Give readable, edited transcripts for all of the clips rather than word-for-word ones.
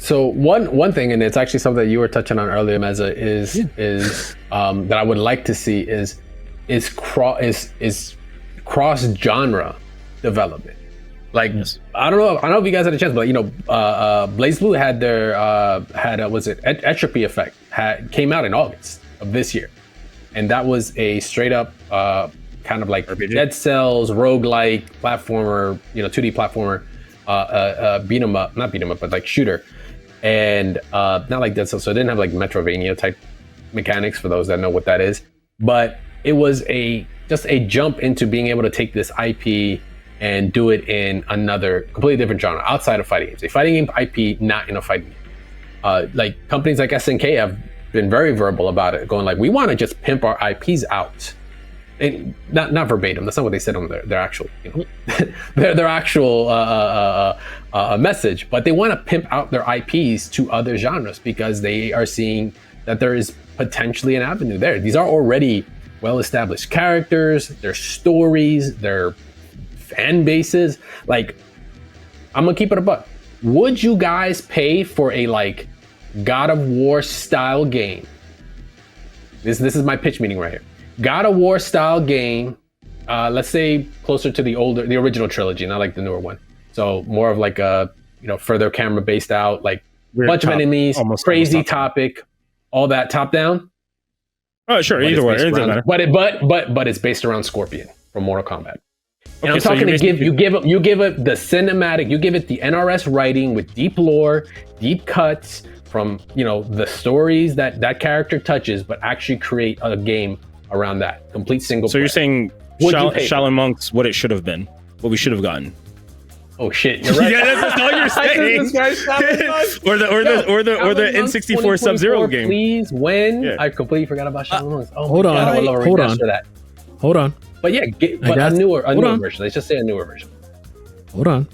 So one thing, and it's actually something that you were touching on earlier, Meza, is that I would like to see is cross genre development. Like, yes. I don't know if you guys had a chance, but Blaze Blue had their Entropy Effect came out in August of this year, and that was a straight up kind of like RPG? Dead Cells roguelike platformer, 2D platformer, not beat 'em up, but like shooter, and not like Dead Cells, so it didn't have like Metrovania type mechanics for those that know what that is, but it was just a jump into being able to take this IP and do it in another completely different genre outside of fighting games. A fighting game IP, not in a fighting game. Like companies like SNK have been very verbal about it, going like, we want to just pimp our IPs out. And not verbatim, that's not what they said on their actual, their actual message, but they want to pimp out their IPs to other genres because they are seeing that there is potentially an avenue there. These are already well-established characters, their stories, their fan bases. Like, I'm gonna keep it a buck. Would you guys pay for a like God of War style game? This is my pitch meeting right here. God of War style game, let's say closer to the original trilogy, not like the newer one. So more of like a further camera based out, like bunch of enemies, crazy topic, all that top down. Oh sure, either way, it doesn't matter. But it's based around Scorpion from Mortal Kombat. And okay, I'm talking to you give it the cinematic, you give it the NRS writing with deep lore, deep cuts from the stories that character touches, but actually create a game around that complete single. So player. You're saying Shaolin Monks, what it should have been, what we should have gotten. Oh shit, you're right. Yeah, that's all you're saying. or the N64 Sub-Zero game. Please, when I completely forgot about Shaolin Monks. Oh, hold on. But yeah, a newer version. Let's just say a newer version. Hold on.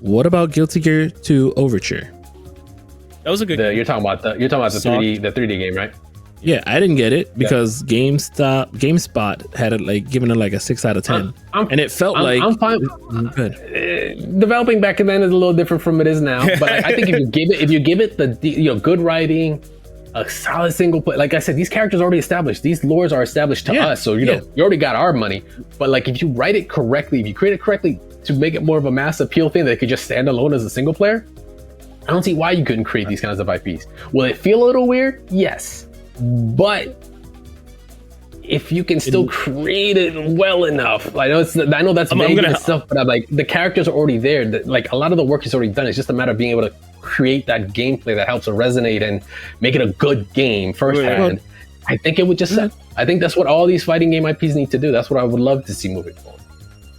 What about Guilty Gear 2 Overture? That was a good game. You're talking about the 3D game, right? Yeah, I didn't get it because GameSpot had it given it like a 6 out of 10, and it felt I'm fine. Good. Developing back then is a little different from it is now, but I think if you give it the good writing, a solid single play. Like I said, these characters are already established. These lores are established to us, so you already got our money. But like if you write it correctly, if you create it correctly to make it more of a mass appeal thing that could just stand alone as a single player, I don't see why you couldn't create these kinds of IPs. Will it feel a little weird? Yes. But if you can still create it well enough, I know that's vague and stuff, but I'm like, the characters are already there. Like a lot of the work is already done. It's just a matter of being able to create that gameplay that helps it resonate and make it a good game firsthand. I think it would just set. I think that's what all these fighting game IPs need to do. That's what I would love to see moving forward.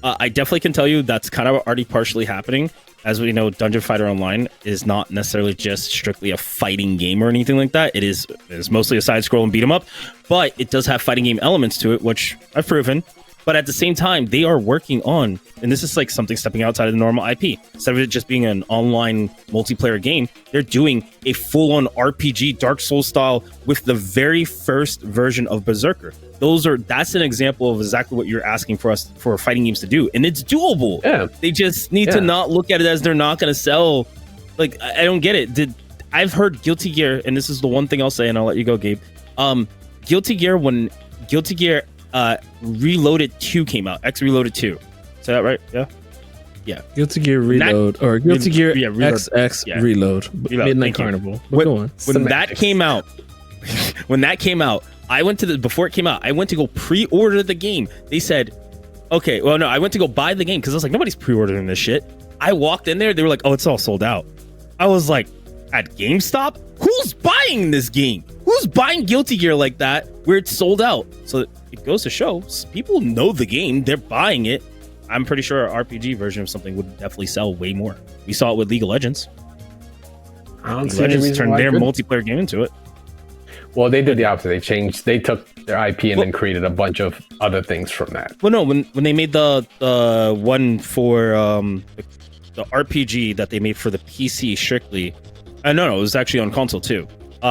I definitely can tell you that's kind of already partially happening. As we know, Dungeon Fighter Online is not necessarily just strictly a fighting game or anything like that. It is mostly a side-scroll and beat 'em up, but it does have fighting game elements to it, which I've proven. But at the same time, they are working on, and this is like something stepping outside of the normal IP. Instead of it just being an online multiplayer game, they're doing a full-on RPG, Dark Souls style, with the very first version of Berserker. That's an example of exactly what you're asking for us for fighting games to do, and it's doable. Yeah. They just need to not look at it as they're not going to sell. Like, I don't get it. I've heard Guilty Gear, and this is the one thing I'll say, and I'll let you go, Gabe. Guilty Gear, when Guilty Gear Reloaded 2 came out, X Reloaded 2. Is that right? Yeah. Guilty Gear Reload or Guilty Gear XX Reload. Midnight Carnival. When that came out, before it came out, I went to go pre-order the game. They said, okay, well, no, I went to go buy the game because I was like, nobody's pre-ordering this shit. I walked in there, they were like, oh, it's all sold out. I was like, at GameStop? Who's buying this game? Who's buying Guilty Gear like that where it's sold out? So it goes to show, people know the game, they're buying it. I'm pretty sure an RPG version of something would definitely sell way more. We saw it with League of Legends. League of Legends turned their multiplayer game into it. Well, they did the opposite. They took their IP and then created a bunch of other things from that. Well, no, when they made the one for the RPG that they made for the PC strictly, no, it was actually on console too.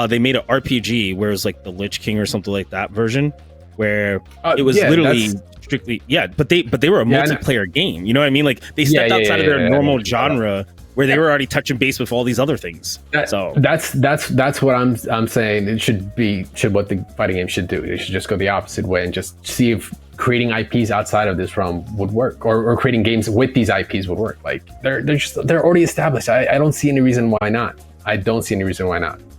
They made an RPG where it was like the Lich King or something like that version, where it was literally strictly but they were a multiplayer game. You know what I mean? Like they stepped outside of their normal genre. where they were already touching base with all these other things. That's what I'm saying. It should what the fighting game should do. They should just go the opposite way and just see if creating IPs outside of this realm would work, or creating games with these IPs would work. Like they're already established. I don't see any reason why not. I don't see any reason why not.